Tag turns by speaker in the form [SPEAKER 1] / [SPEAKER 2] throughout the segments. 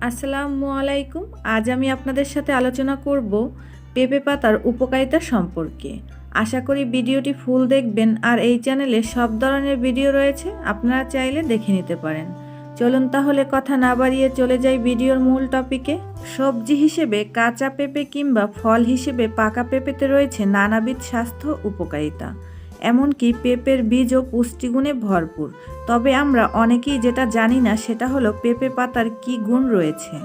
[SPEAKER 1] আসসালামু আলাইকুম। আজ আমি আপনাদের সাথে আলোচনা করব পেঁপে পাতার উপকারিতা সম্পর্কে। আশা করি ভিডিওটি ফুল দেখবেন, আর এই চ্যানেলে সব ধরনের ভিডিও রয়েছে, আপনারা চাইলে দেখে নিতে পারেন। চলুন তাহলে কথা না বাড়িয়ে চলে যাই ভিডিওর মূল টপিকে। সবজি হিসেবে কাঁচা পেঁপে কিংবা ফল হিসেবে পাকা পেঁপেতে রয়েছে নানাবিধ স্বাস্থ্য উপকারিতা। এমনকি পেঁপের বীজও পুষ্টিগুণে ভরপুর। তবে আমরা অনেকেই যেটা জানি না সেটা হলো পেঁপে পাতার কী গুণ রয়েছে।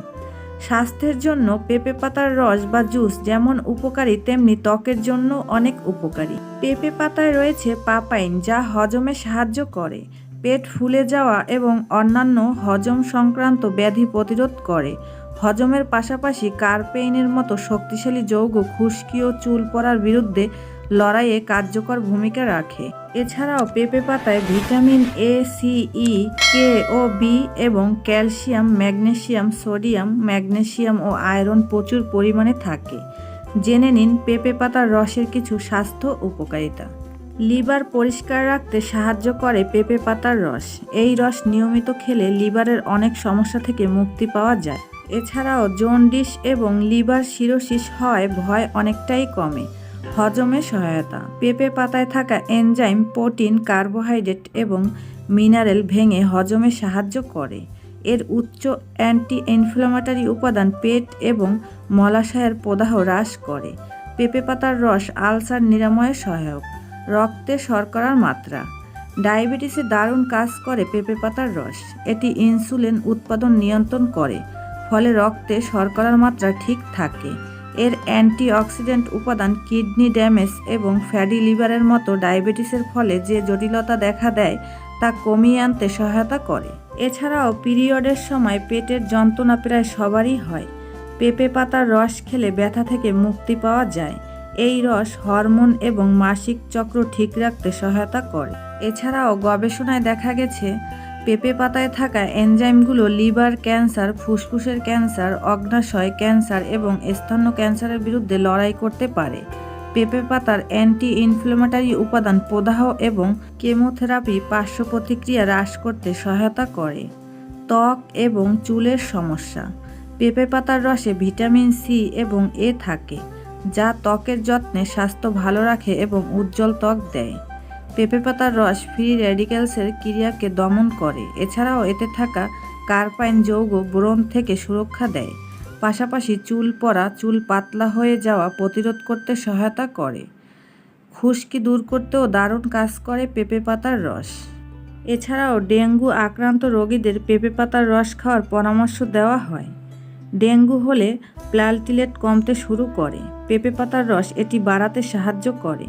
[SPEAKER 1] স্বাস্থ্যের জন্য পেঁপে পাতার রস বা জুস যেমন উপকারী, তেমনি ত্বকের জন্য অনেক উপকারী। পেঁপে পাতায় রয়েছে পাপাইন, যা হজমে সাহায্য করে, পেট ফুলে যাওয়া এবং অন্যান্য হজম সংক্রান্ত ব্যাধি প্রতিরোধ করে। হজমের পাশাপাশি কার্পেইনের মতো শক্তিশালী যৌগ খুশকি ও চুল পড়ার বিরুদ্ধে লড়াইয়ে কার্যকর ভূমিকা রাখে। এছাড়াও পেঁপে পাতায় vitamin A, C, E, K ও বি এবং ক্যালসিয়াম, ম্যাগনেসিয়াম, সোডিয়াম, ম্যাগনেসিয়াম ও আয়রন প্রচুর পরিমাণে থাকে। জেনে নিন পেঁপে পাতার রসের কিছু স্বাস্থ্য উপকারিতা। লিভার পরিষ্কার রাখতে সাহায্য করে পেঁপে পাতার রস। এই রস নিয়মিত খেলে লিভারের অনেক সমস্যা থেকে মুক্তি পাওয়া যায়। এছাড়াও জন্ডিস এবং লিভার সিরোসিস হওয়ায় ভয় অনেকটাই কমে। হজমে সহায়তা। পেঁপে পাতায় থাকা এনজাইম প্রোটিন, কার্বোহাইড্রেট এবং মিনারেল ভেঙে হজমে সাহায্য করে। এর উচ্চ অ্যান্টি ইনফ্ল্যামেটরি উপাদান পেট এবং মলাশয়ের প্রদাহ হ্রাস করে। পেঁপে পাতার রস আলসার নিরাময়ে সহায়ক। রক্তে শর্করার মাত্রা। ডায়াবেটিসে দারুণ কাজ করে পেঁপে পাতার রস। এটি ইনসুলিন উৎপাদন নিয়ন্ত্রণ করে, ফলে রক্তে শর্করার মাত্রা ঠিক থাকে। এর অ্যান্টিঅক্সিডেন্ট উপাদান কিডনি ড্যামেজ এবং ফ্যাটি লিভারের মতো ডায়াবেটিসের ফলে যে জটিলতা দেখা দেয় তা কমিয়ে আনতে সহায়তা করে। এছাড়াও পিরিয়ডের সময় পেটের যন্ত্রণা প্রায় সবারই হয়। পেঁপে পাতার রস খেলে ব্যথা থেকে মুক্তি পাওয়া যায়। এই রস হরমোন এবং মাসিক চক্র ঠিক রাখতে সহায়তা করে। এছাড়াও গবেষণায় দেখা গেছে পেঁপে পাতায় থাকা এনজাইমগুলো লিভার ক্যান্সার, ফুসফুসের ক্যান্সার, অগ্ন্যাশয় ক্যান্সার এবং স্তন্য ক্যান্সারের বিরুদ্ধে লড়াই করতে পারে। পেঁপে পাতার অ্যান্টি ইনফ্ল্যামেটরি উপাদান প্রদাহ এবং কেমোথেরাপি পার্শ্ব প্রতিক্রিয়া হ্রাস করতে সহায়তা করে। ত্বক এবং চুলের সমস্যা। পেঁপে পাতার রসে ভিটামিন সি এবং এ থাকে, যা ত্বকের যত্নে স্বাস্থ্য ভালো রাখে এবং উজ্জ্বল ত্বক দেয়। পেঁপে পাতার রস ফ্রি র্যাডিক্যালসের ক্রিয়াকে দমন করে। এছাড়াও এতে থাকা কার্পাইন যৌগ ব্রণ থেকে সুরক্ষা দেয়। পাশাপাশি চুল পড়া, চুল পাতলা হয়ে যাওয়া প্রতিরোধ করতে সহায়তা করে। খুশকি দূর করতেও দারুণ কাজ করে পেঁপে পাতার রস। এছাড়াও ডেঙ্গু আক্রান্ত রোগীদের পেঁপে পাতার রস খাওয়ার পরামর্শ দেওয়া হয়। ডেঙ্গু হলে প্লাটিলেট কমতে শুরু করে। পেঁপে পাতার রস এটি বাড়াতে সাহায্য করে।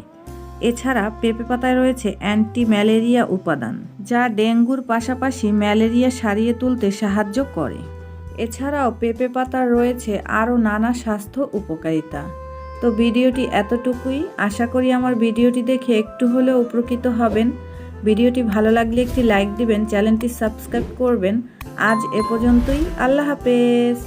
[SPEAKER 1] এছাড়া পেঁপে পাতায় রয়েছে অ্যান্টি ম্যালেরিয়া উপাদান, যা ডেঙ্গুর পাশাপাশি ম্যালেরিয়া সারিয়ে তুলতে সাহায্য করে। এছাড়াও পেঁপে পাতার রয়েছে আরও নানা স্বাস্থ্য উপকারিতা। তো ভিডিওটি এতটুকুই। আশা করি আমার ভিডিওটি দেখে একটু হলেও উপকৃত হবেন। ভিডিওটি ভালো লাগলে একটি লাইক দিবেন, চ্যানেলটি সাবস্ক্রাইব করবেন। আজ এ পর্যন্তই। আল্লাহ হাফেজ।